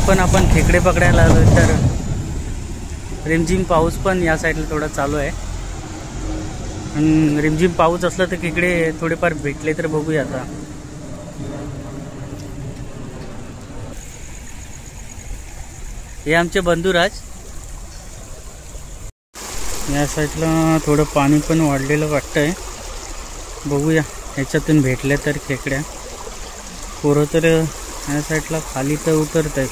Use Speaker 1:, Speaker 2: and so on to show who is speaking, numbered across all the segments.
Speaker 1: पण आपण खेकडे पकडायला आलो, तर रिमझिम पाऊस पण या साईडला थोडा चालू आहे. रिमझिम पाऊस असला तर खेकडे थोडेफार भेटले तर बघूया आता. हे आमचे बंधुराज. या साईडला थोडं पाणी पण वाढलेलं वाटतंय, बघूया ह्याच्यातून भेटल्या तर खेकड्या. पोरं तर या साईडला खाली तर उतरत आहेत.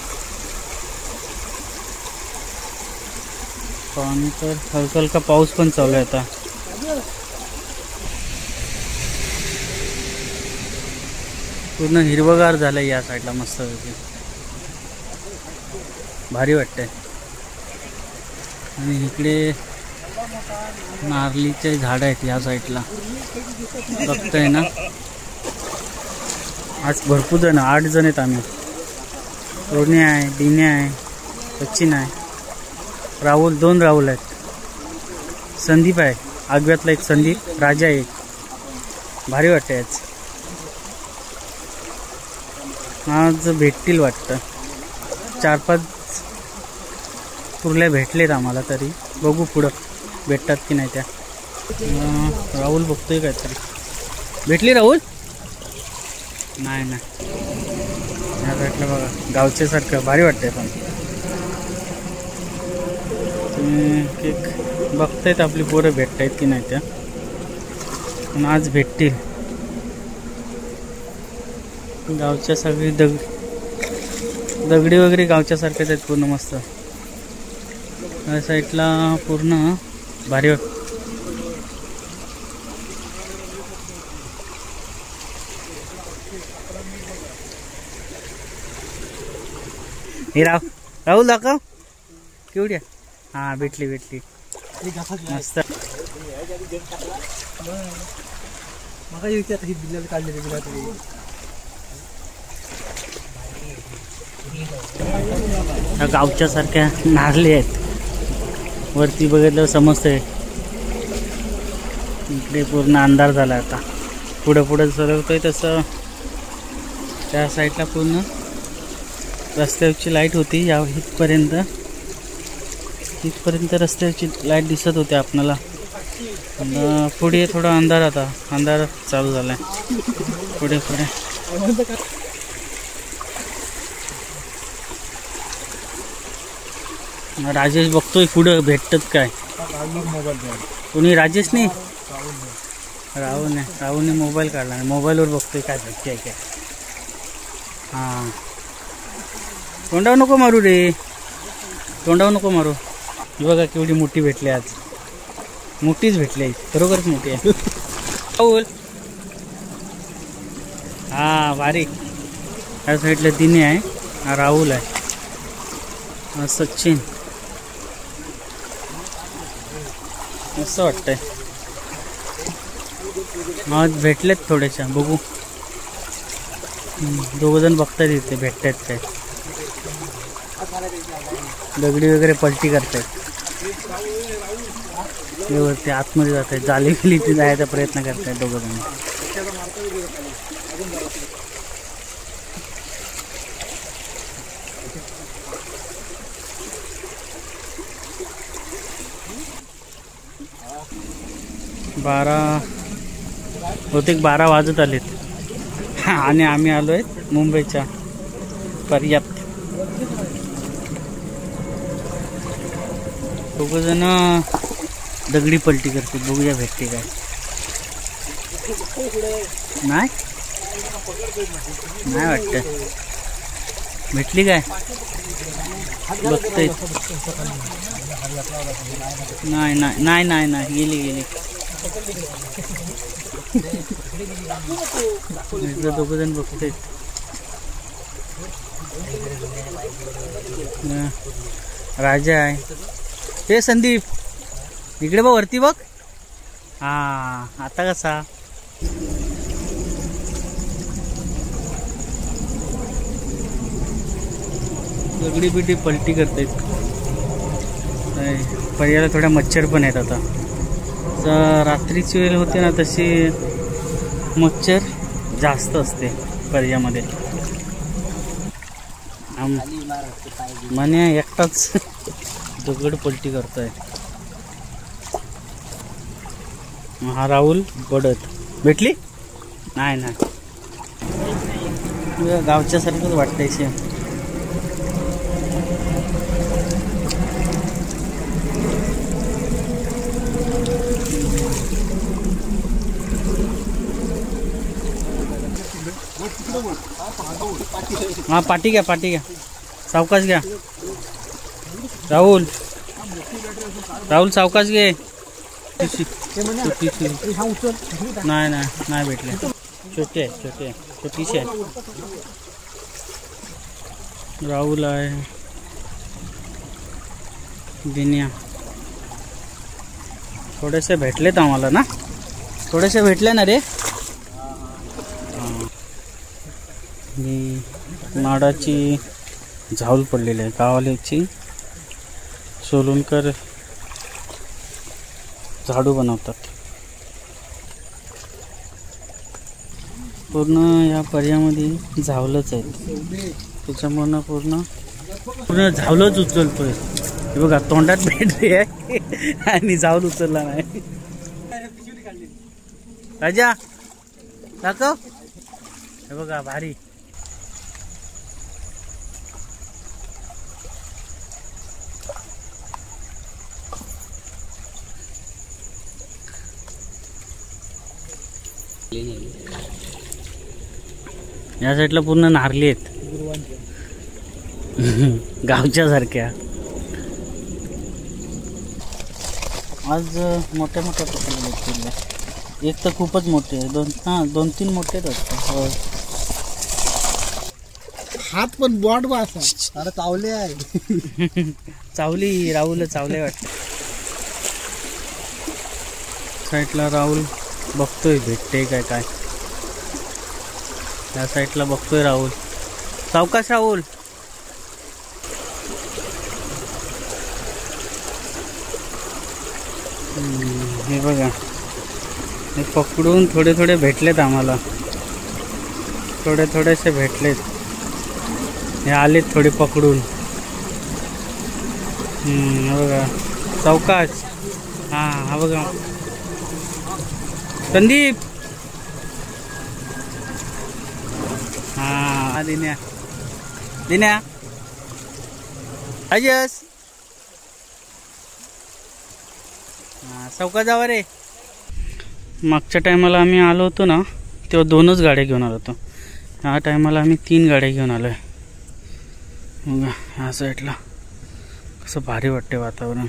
Speaker 1: पाणी तर हलका हलका पाऊस पण चालू आहे आता. पूर्ण हिरवगार झालंय या साईडला, मस्त भारी वाटतंय. आणि इकडे नारळीचे झाड आहेत या साईडला, बघताय ना. आज भरपूर जण, 8 जण आहेत आम्ही. रोने आहे, दिने आहे, सचिन आहे, राहुल, 2 राहुल आहेत, संदीप आहे, आगव्यातला एक संदीप, राजा एक. भारी वाटतंय आज भेटतील वाटतं. 4-5 कुर्ल्या भेटलेत आम्हाला, तरी बघू पुढं भेटतात की नाही त्या. राहुल बघतोय काहीतरी. भेटली राहुल? नाही ना. या भेटलं बघा, गावच्या सारखं भारी वाटतंय. पण तुम्ही एक बघतायत आपली पोरं भेटतायत की नाही त्या, पण आज भेटतील. गावच्या सगळी दगडी वगैरे गावच्या सारख्याच आहेत पूर्ण, मस्त. या साईडला पूर्ण भारी वाटत. हे राहुल दाखव केवढी. हा भेटली मस्त. गावच्या सारख्या नारळी आहेत. वरती बघितलं समजतंय. इकडे पूर्ण अंधार झाला आता. पुढे सरकतोय तसं त्या साईडला पूर्ण रस्त्यावरची लाईट होती. या इथपर्यंत रस्त्यावरची लाईट दिसत होती आपल्याला. पुढे थोडा अंधार, आता अंधार चालू झालाय पुढे. राजेश बघतोय पुढं भेटतात काय. कोणी राजेश नाही, राहुलने मोबाईल काढला, मोबाईलवर बघतोय काय भेटते काय. हां, तोंडावर नको मारू रे, तोंडावर नको मारू. बघा केवढी मोठी भेटली आज. मोठीच भेटली आहे, खरोखरच मोठी आहे. राहुल, हा भारी. या साईडला दिने आहे, हा राहुल आहे, हा सचिन. असं वाटतंय आज भेटलेत थोड्याशा. बघू, 2 जण बघतायत इथे भेटतायत काय. दगडी वगैरे पलटी करतायत. वरती आतमध्ये जात आहेत, जाली गेली ती जायचा प्रयत्न करतायत 2 जण. बहुतेक 12 वाजत आलेत. आणि आम्ही आलो आहे मुंबईच्या पर्याप्त. 2 जण दगडी पलटी करते. बघूया भेटते काय. नाही वाटतं भेटली काय. बघतोय. नाही गेली. 2 जण बघतोय. राजा आहे, हे संदीप. इकडे बघ, वरती बघ. हा, आता कसा. दगडी बिडी पलटी करतायत. पर्याला थोड्या मच्छर पण आहेत आता. रात्रीची वेळ होते ना, तशी मच्छर जास्त असते पर्यामध्ये. म्हणे एकटाच दगड पलटी करतोय. हा राहुल बडत भेटली नाही ना. गावच्या सारखंच वाटतंय सेम. हा पाटी घ्या सावकाश घ्या. राहुल सावकाश घे. नाही भेटले. छोटीशी आहे. राहुल आहे. दिन्या थोडेसे भेटलेत आम्हाला ना. थोडेसे भेटले ना रे. नाडाची झाऊल पडलेली आहे. गावाल्याची सोलूनकर झाडू बनवतात. पूर्ण या पर्यामध्ये झावलंच आहे. त्याच्यामुळं पूर्ण झावलंच उचलतोय. हे बघा तोंडात भेटली आहे आणि झावल उचलला नाही. राजा दाखव. हे बघा भारी. या साईडला पूर्ण नारली आहेत. गावच्या सारख्या. आज मोठ्या पकडले. एक तर खूपच मोठे आहे. 2-3 मोठे आहेत.
Speaker 2: हात पण बॉड वासा. अरे चावले आहे.
Speaker 1: चावली राहुल चावले वाटत. साईडला राहुल बघतोय भेटते काय. या साईडला बघतोय राहुल. सावकाश राहुल. हे बघा हे पकडून थोडे भेटलेत आम्हाला. थोडेसे भेटलेत. हे आलेत थोडे पकडून. हे बघा सावकाश. हा बघा संदीप. हा दिन्या अजस. सावकाश जावा रे. मागच्या टायमाला आम्ही आलो होतो ना तेव्हा 2च गाड्या घेऊन आलो होतो. ह्या टायमाला आम्ही 3 गाड्या घेऊन आलोय. बघा ह्या साईडला कसं भारी वाटते वातावरण.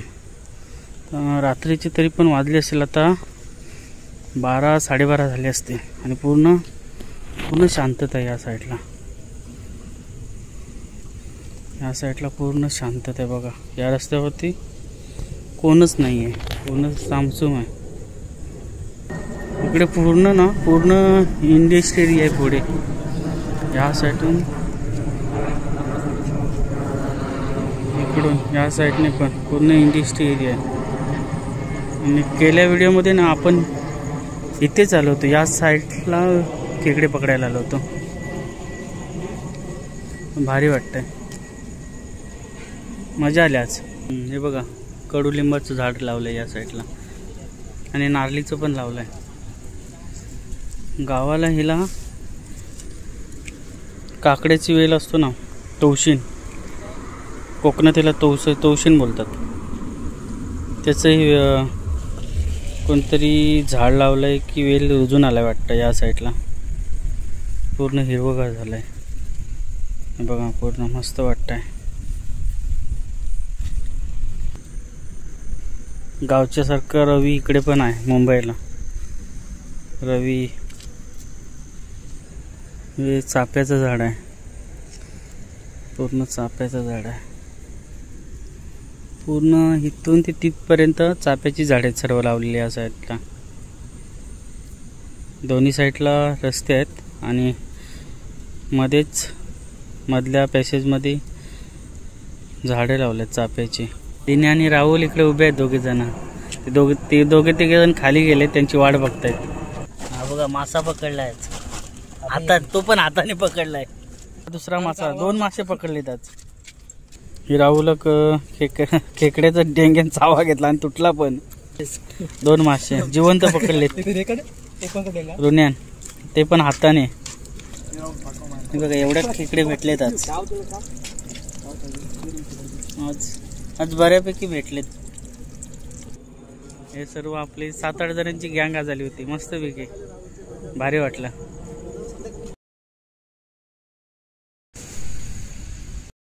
Speaker 1: रात्रीचे तरी पण वाजले असेल आता 12-12:30 झाले असते. आणि पूर्ण शांतता आहे या साईडला. पूर्ण शांतता आहे बघा. या रस्त्यावरती कोणच नाही आहे. पूर्ण सामसूम आहे. इकडे पूर्ण इंडस्ट्री एरिया आहे पुढे. या साईडून इकडून या साईडने पण पूर्ण इंडस्ट्री एरिया आहे. आणि गेल्या व्हिडिओमध्ये ना आपण इथेच आलो होतो. या साईडला खेकडे पकडायला आलो होतो. भारी वाटतंय. मजा आली आज. हे बघा कडुलिंबाचं झाड लावलंय या साईडला. आणि नारळीचं पण लावलंय. गावाला हिला काकड्याची वेल असतो ना तवशीन. कोकणात हिला तवशीन बोलतात. त्याचं कोणतरी झाड लावलंय की वेल रुजून आलाय वाटतं. या साईडला पूर्ण हिरवगार झालंय. बघा पूर्ण मस्त वाटतंय. गावच्या सारखं रवी इकडे पण आहे मुंबईला. रवी हे चाफ्याचं झाड आहे. पूर्ण चाफ्याचं झाड आहे. पूर्ण इथून ते तिथपर्यंत चाफ्याची झाडे आहेत सर्व लावलेली या साईडला. दोन्ही साईडला रस्ते आहेत. आणि मध्येच मधल्या पॅसेजमध्ये झाडे लावलेत चाफ्याची. दिन्या आणि राहुल इकडे उभे आहेत. ते दोघे जण खाली गेले. त्यांची वाट बघतायत. हा बघा मासा पकडलाय. आता तो पण हाताने पकडलाय. दुसरा मासा, 2 मासे पकडलेत आज. ही राहुलक खेकड्याचा डेंग्यान चावा घेतला आणि तुटला पण. 2 मासे जिवंत पकडलेत रुन्यान, ते पण हाताने. बघा एवढ्या खेकडे भेटलेत आज. आज बऱ्यापैकी भेटलेत. हे सर्व आपली 7-8 जणांची गँग आज आली होती. मस्त पैकी भारी वाटलं.